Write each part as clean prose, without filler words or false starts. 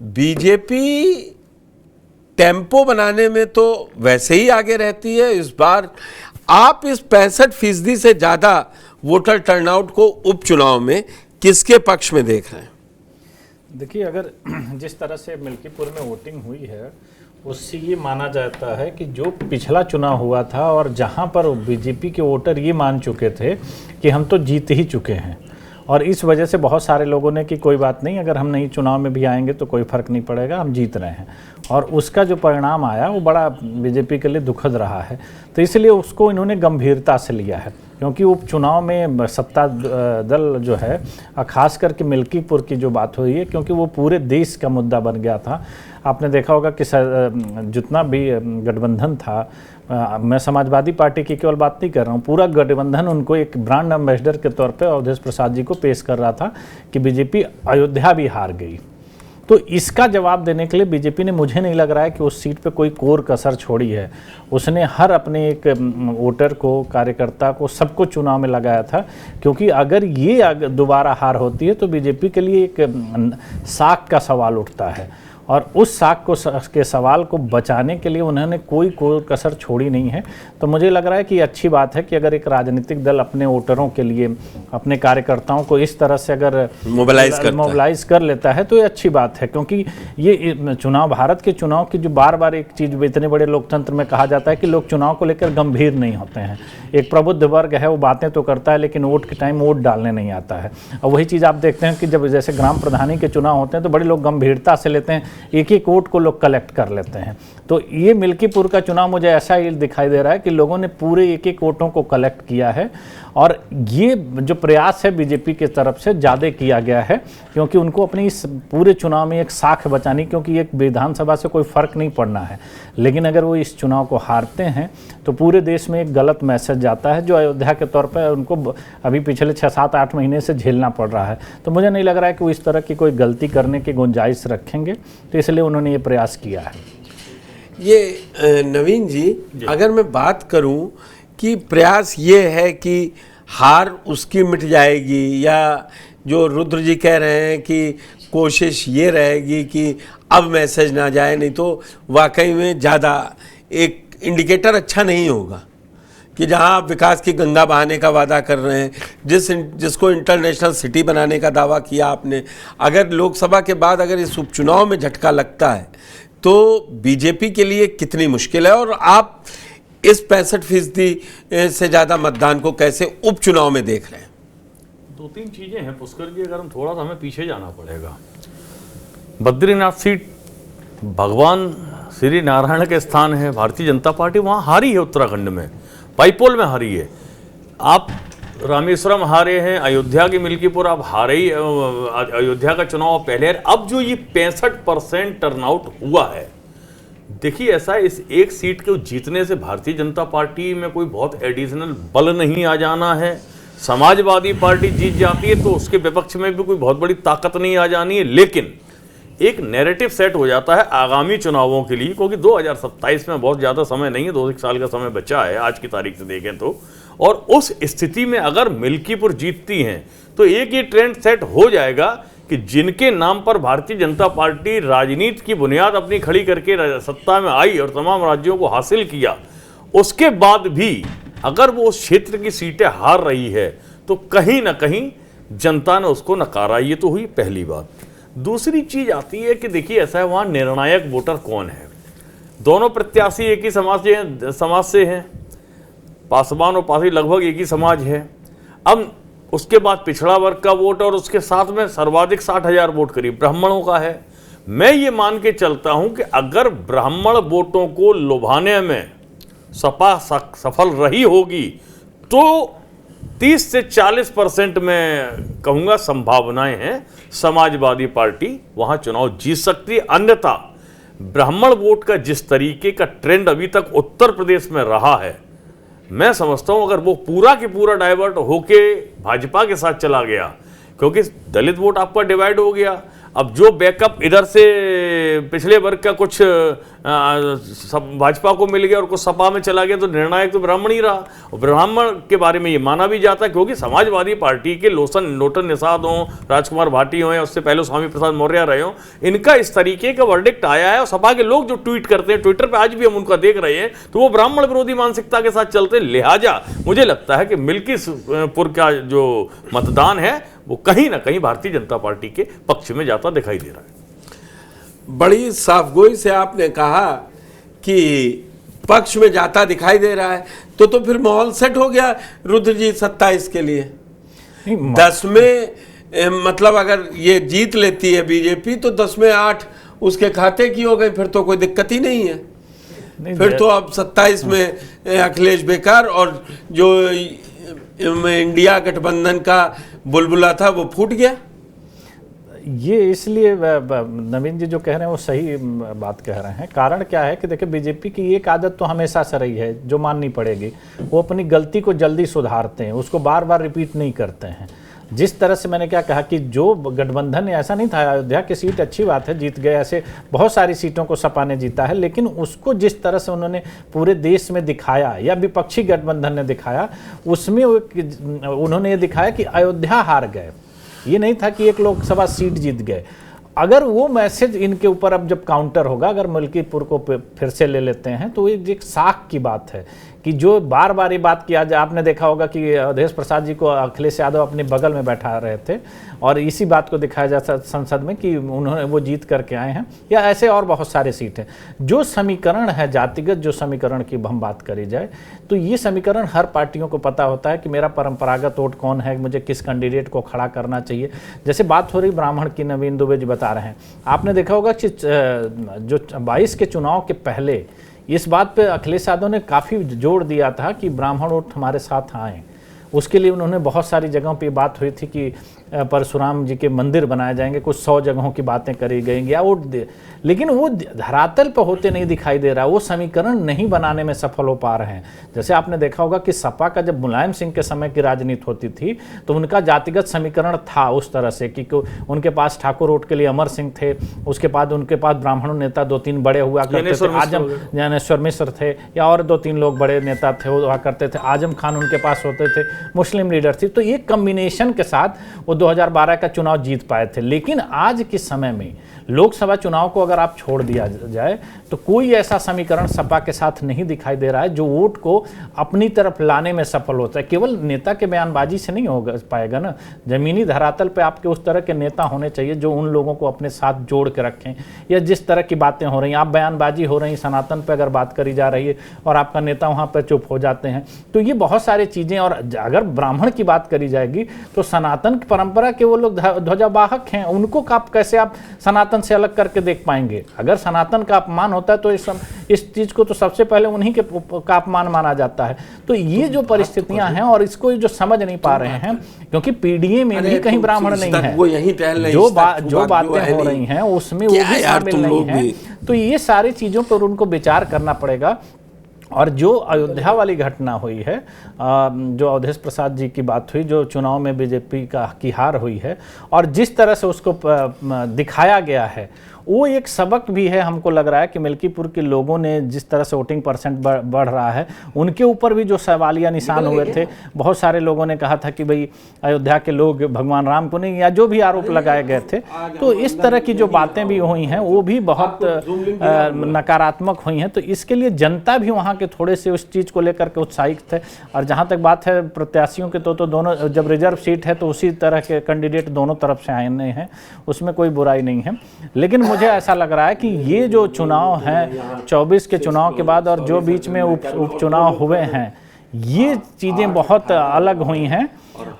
BJP tempo बनाने में तो वैसे ही आगे रहती है। इस बार आप इस 65% से ज़्यादा वोटर टर्नआउट को उपचुनाव में किसके पक्ष में देख रहे हैं? देखिए, अगर जिस तरह से मिल्कीपुर में वोटिंग हुई है उससे ये माना जाता है कि जो पिछला चुनाव हुआ था और जहां पर बीजेपी के वोटर ये मान चुके थे कि हम तो जीत ही चुके हैं, और इस वजह से बहुत सारे लोगों ने कि कोई बात नहीं, अगर हम नहीं चुनाव में भी आएंगे तो कोई फ़र्क नहीं पड़ेगा, हम जीत रहे हैं। और उसका जो परिणाम आया वो बड़ा बीजेपी के लिए दुखद रहा है। तो इसलिए उसको इन्होंने गंभीरता से लिया है, क्योंकि उपचुनाव में सत्ता दल जो है, खास करके मिल्कीपुर की जो बात हुई है, क्योंकि वो पूरे देश का मुद्दा बन गया था। आपने देखा होगा कि जितना भी गठबंधन था, मैं समाजवादी पार्टी की केवल बात नहीं कर रहा हूँ, पूरा गठबंधन उनको एक ब्रांड एम्बेसडर के तौर पे अवधेश प्रसाद जी को पेश कर रहा था कि बीजेपी अयोध्या भी हार गई। तो इसका जवाब देने के लिए बीजेपी ने, मुझे नहीं लग रहा है कि उस सीट पे कोई कोर कसर छोड़ी है। उसने हर अपने एक वोटर को, कार्यकर्ता को, सबको चुनाव में लगाया था, क्योंकि अगर ये दोबारा हार होती है तो बीजेपी के लिए एक साख का सवाल उठता है, और उस साख के सवाल को बचाने के लिए उन्होंने कोई कसर छोड़ी नहीं है। तो मुझे लग रहा है कि अच्छी बात है कि अगर एक राजनीतिक दल अपने वोटरों के लिए, अपने कार्यकर्ताओं को इस तरह से अगर मोबिलाइज कर लेता है तो ये अच्छी बात है। क्योंकि ये चुनाव, भारत के चुनाव की जो बार बार एक चीज़ इतने बड़े लोकतंत्र में कहा जाता है कि लोग चुनाव को लेकर गंभीर नहीं होते हैं। एक प्रबुद्ध वर्ग है, वो बातें तो करता है लेकिन वोट के टाइम वोट डालने नहीं आता है। और वही चीज़ आप देखते हैं कि जब जैसे ग्राम प्रधानी के चुनाव होते हैं तो बड़े लोग गंभीरता से लेते हैं, एक एक वोट को लोग कलेक्ट कर लेते हैं। तो ये मिल्कीपुर का चुनाव मुझे ऐसा ही दिखाई दे रहा है कि लोगों ने पूरे एक एक वोटों को कलेक्ट किया है, और ये जो प्रयास है बीजेपी की तरफ से ज़्यादा किया गया है, क्योंकि उनको अपनी इस पूरे चुनाव में एक साख बचानी, क्योंकि एक विधानसभा से कोई फ़र्क नहीं पड़ना है, लेकिन अगर वो इस चुनाव को हारते हैं तो पूरे देश में एक गलत मैसेज जाता है, जो अयोध्या के तौर पर उनको अभी पिछले 6-7-8 महीने से झेलना पड़ रहा है। तो मुझे नहीं लग रहा है कि वो इस तरह की कोई गलती करने की गुंजाइश रखेंगे, तो इसलिए उन्होंने ये प्रयास किया है। ये नवीन जी, अगर मैं बात करूं कि प्रयास ये है कि हार उसकी मिट जाएगी, या जो रुद्र जी कह रहे हैं कि कोशिश ये रहेगी कि अब मैसेज ना जाए, नहीं तो वाकई में ज़्यादा एक इंडिकेटर अच्छा नहीं होगा कि जहां आप विकास की गंगा बहाने का वादा कर रहे हैं, जिसको इंटरनेशनल सिटी बनाने का दावा किया आपने, अगर लोकसभा के बाद अगर इस उपचुनाव में झटका लगता है तो बीजेपी के लिए कितनी मुश्किल है, और आप इस 65% से ज़्यादा मतदान को कैसे उपचुनाव में देख रहे हैं? 2-3 चीज़ें हैं पुष्कर जी, अगर हम थोड़ा सा हमें पीछे जाना पड़ेगा। बद्रीनाथ सीट भगवान श्री नारायण के स्थान है, भारतीय जनता पार्टी वहाँ हारी है, उत्तराखंड में बाईपोल में हारी है। आप रामेश्वरम हारे हैं, अयोध्या की मिल्कीपुर आप हारे ही, अयोध्या का चुनाव पहले। अब जो ये 65% टर्नआउट हुआ है, देखिए ऐसा है, इस एक सीट को जीतने से भारतीय जनता पार्टी में कोई बहुत एडिशनल बल नहीं आ जाना है। समाजवादी पार्टी जीत जाती है तो उसके विपक्ष में भी कोई बहुत बड़ी ताकत नहीं आ जानी है, लेकिन एक नैरेटिव सेट हो जाता है आगामी चुनावों के लिए, क्योंकि 2027 में बहुत ज़्यादा समय नहीं है, 2 साल का समय बचा है आज की तारीख से देखें तो। और उस स्थिति में अगर मिल्कीपुर जीतती हैं तो एक ये ट्रेंड सेट हो जाएगा कि जिनके नाम पर भारतीय जनता पार्टी राजनीति की बुनियाद अपनी खड़ी करके सत्ता में आई और तमाम राज्यों को हासिल किया, उसके बाद भी अगर वो उस क्षेत्र की सीटें हार रही है तो कहीं ना कहीं जनता ने उसको नकारा। ये तो हुई पहली बात। दूसरी चीज आती है कि देखिए ऐसा है, वहाँ निर्णायक वोटर कौन है। दोनों प्रत्याशी एक ही समाज से हैं, पासवान और पासी लगभग एक ही समाज है। अब उसके बाद पिछड़ा वर्ग का वोट और उसके साथ में सर्वाधिक 60,000 वोट करीब ब्राह्मणों का है। मैं ये मान के चलता हूं कि अगर ब्राह्मण वोटों को लुभाने में सपा सफल रही होगी तो 30 से 40% में कहूँगा संभावनाएं हैं समाजवादी पार्टी वहाँ चुनाव जीत सकती है। अन्यथा ब्राह्मण वोट का जिस तरीके का ट्रेंड अभी तक उत्तर प्रदेश में रहा है, मैं समझता हूं अगर वो पूरा की पूरा डाइवर्ट होके भाजपा के साथ चला गया, क्योंकि दलित वोट आपका डिवाइड हो गया, अब जो बैकअप इधर से पिछले वर्ग का कुछ सब भाजपा को मिल गया और कुछ सपा में चला गया, तो निर्णायक तो ब्राह्मण ही रहा। और ब्राह्मण के बारे में ये माना भी जाता है, क्योंकि समाजवादी पार्टी के लोटन निषाद हों, राजकुमार भाटी हों, या उससे पहले स्वामी प्रसाद मौर्य रहे हों, इनका इस तरीके का वर्डिक्ट आया है। और सपा के लोग जो ट्वीट करते हैं, ट्विटर पर आज भी हम उनका देख रहे हैं, तो वो ब्राह्मण विरोधी मानसिकता के साथ चलते। लिहाजा मुझे लगता है कि मिल्कीपुर का जो मतदान है वो कहीं ना कहीं भारतीय जनता पार्टी के पक्ष में जाता दिखाई दे रहा है। बड़ी साफगोई से आपने कहा कि पक्ष में जाता दिखाई दे रहा है, तो फिर माहौल सेट हो गया रुद्र जी 27 के लिए। 10 में मतलब अगर ये जीत लेती है बीजेपी तो 10 में 8 उसके खाते की हो गई, फिर तो कोई दिक्कत ही नहीं है। फिर तो अब 27 में अखिलेश बेकार, और जो इंडिया गठबंधन का बुलबुला था वो फूट गया। ये इसलिए नवीन जी जो कह रहे हैं वो सही बात कह रहे हैं। कारण क्या है कि देखिए, बीजेपी की एक आदत तो हमेशा से रही है जो माननी पड़ेगी, वो अपनी गलती को जल्दी सुधारते हैं, उसको बार बार रिपीट नहीं करते हैं। जिस तरह से मैंने क्या कहा कि जो गठबंधन, ऐसा नहीं था, अयोध्या की सीट अच्छी बात है जीत गए, ऐसे बहुत सारी सीटों को सपा ने जीता है, लेकिन उसको जिस तरह से उन्होंने पूरे देश में दिखाया या विपक्षी गठबंधन ने दिखाया, उसमें उन्होंने ये दिखाया कि अयोध्या हार गए, ये नहीं था कि एक लोकसभा सीट जीत गए। अगर वो मैसेज इनके ऊपर अब जब काउंटर होगा, अगर मिल्कीपुर को फिर से ले लेते हैं, तो ये एक साख की बात है कि जो बार बार ये बात किया जाए। आपने देखा होगा कि अवधेश प्रसाद जी को अखिलेश यादव अपने बगल में बैठा रहे थे और इसी बात को दिखाया जाता संसद में कि उन्होंने वो जीत करके आए हैं, या ऐसे और बहुत सारे सीट हैं। जो समीकरण है जातिगत, जो समीकरण की हम बात करी जाए, तो ये समीकरण हर पार्टियों को पता होता है कि मेरा परंपरागत वोट कौन है, मुझे किस कैंडिडेट को खड़ा करना चाहिए। जैसे बात हो रही ब्राह्मण की, नवीन दुबे जी बता रहे हैं, आपने देखा होगा कि जो 22 के चुनाव के पहले इस बात पे अखिलेश यादव ने काफ़ी जोर दिया था कि ब्राह्मण वोट हमारे साथ आए। उसके लिए उन्होंने बहुत सारी जगहों पे बात हुई थी कि परशुराम जी के मंदिर बनाए जाएंगे, कुछ 100 जगहों की बातें करी गई या वोट दे, लेकिन वो धरातल पर होते नहीं दिखाई दे रहा, वो समीकरण नहीं बनाने में सफल हो पा रहे हैं। जैसे आपने देखा होगा कि सपा का जब मुलायम सिंह के समय की राजनीति होती थी तो उनका जातिगत समीकरण था उस तरह से कि उनके पास ठाकुर वोट के लिए अमर सिंह थे, उसके बाद उनके पास ब्राह्मण नेता 2-3 बड़े हुआ करते थे, आजम ज्ञानेश्वर मिश्र थे या और 2-3 लोग बड़े नेता थे हुआ करते थे, आजम खान उनके पास होते थे, मुस्लिम लीडर थी। तो ये कम्बिनेशन के साथ वो 2012 का चुनाव जीत पाए थे। लेकिन आज के समय में लोकसभा चुनाव को अगर आप छोड़ दिया जाए तो कोई ऐसा समीकरण सपा के साथ नहीं दिखाई दे रहा है जो वोट को अपनी तरफ लाने में सफल होता है। केवल नेता के बयानबाजी से नहीं हो पाएगा ना, जमीनी धरातल पे आपके उस तरह के नेता होने चाहिए जो उन लोगों को अपने साथ जोड़ के रखें। या जिस तरह की बातें हो रही हैं, आप बयानबाजी हो रही, सनातन पे अगर बात करी जा रही है और आपका नेता वहाँ पर चुप हो जाते हैं, तो ये बहुत सारी चीज़ें। और अगर ब्राह्मण की बात करी जाएगी तो सनातन की परंपरा के वो लोग ध्वजावाहक हैं, उनको कैसे आप सनातन से अलग करके देख पाएंगे। अगर सनातन का अपमान होता है तो इस चीज को तो सबसे पहले उन्हीं के का अपमान माना जाता है। तो ये जो परिस्थितियां हैं और इसको जो समझ नहीं पा रहे हैं, क्योंकि पीडीए में भी कहीं ब्राह्मण नहीं है, वो यहीं टहल जो बातें हो रही हैं उसमें वो भी शामिल नहीं है। तो ये सारी चीजों पर उनको विचार करना पड़ेगा। और जो अयोध्या वाली घटना हुई है, जो अवधेश प्रसाद जी की बात हुई, जो चुनाव में बीजेपी की हार हुई है और जिस तरह से उसको दिखाया गया है, वो एक सबक भी है। हमको लग रहा है कि मिल्कीपुर के लोगों ने जिस तरह से वोटिंग परसेंट बढ़ रहा है, उनके ऊपर भी जो सवालिया निशान हुए थे, बहुत सारे लोगों ने कहा था कि भाई अयोध्या के लोग भगवान राम को नहीं, या जो भी आरोप लगाए गए थे, तो इस तरह की जो बातें भी हुई हैं वो भी बहुत नकारात्मक हुई हैं। तो इसके लिए जनता भी वहाँ के थोड़े से उस चीज़ को लेकर के उत्साहित थे। और जहाँ तक बात है प्रत्याशियों के, तो दोनों, जब रिजर्व सीट है तो उसी तरह के कैंडिडेट दोनों तरफ से आए हैं, उसमें कोई बुराई नहीं है। लेकिन मुझे ऐसा लग रहा है कि ये जो चुनाव हैं 24 के चुनाव के बाद और जो बीच में उपचुनाव हुए हैं, ये चीज़ें बहुत अलग हुई हैं।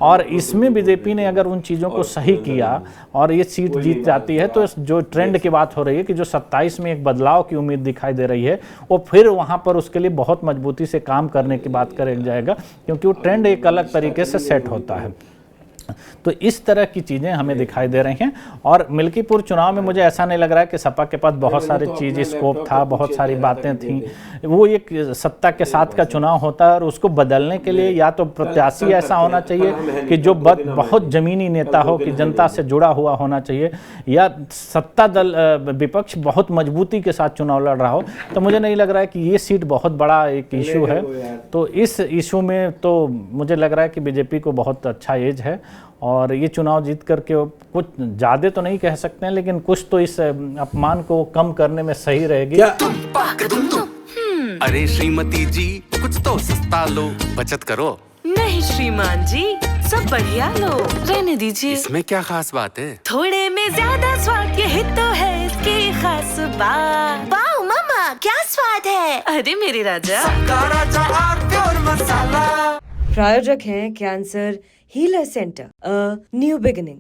और इसमें बीजेपी ने अगर उन चीज़ों को सही किया और ये सीट जीत जाती है, तो जो ट्रेंड की बात हो रही है कि जो 27 में एक बदलाव की उम्मीद दिखाई दे रही है, वो फिर वहाँ पर उसके लिए बहुत मजबूती से काम करने की बात करें जाएगा, क्योंकि वो ट्रेंड एक अलग तरीके से सेट होता है। तो इस तरह की चीज़ें हमें दिखाई दे रही हैं। और मिल्कीपुर चुनाव में मुझे ऐसा नहीं लग रहा है कि सपा के पास बहुत सारी चीज़ स्कोप था, बहुत सारी बातें थीं। वो एक सत्ता के साथ का चुनाव होता है और उसको बदलने के लिए या तो प्रत्याशी ऐसा होना चाहिए कि जो बहुत ज़मीनी नेता हो, कि जनता से जुड़ा हुआ होना चाहिए, या सत्ता दल विपक्ष बहुत मजबूती के साथ चुनाव लड़ रहा हो। तो मुझे नहीं लग रहा है कि ये सीट बहुत बड़ा एक इशू है। तो इस इशू में तो मुझे लग रहा है कि बीजेपी को बहुत अच्छा एज है और ये चुनाव जीत करके कुछ ज़्यादा तो नहीं कह सकते हैं, लेकिन कुछ तो इस अपमान को कम करने में सही रहेगी। अरे श्रीमती जी, कुछ तो सस्ता लो, बचत करो। नहीं श्रीमान जी, सब बढ़िया लो, रहने दीजिए। इसमें क्या खास बात है? थोड़े में ज्यादा स्वाद, यही तो है इसकी खास बात। वाओ मामा, क्या स्वाद है। अरे मेरे राजा, प्रायोजक हैं cancer healer centre, a new beginning.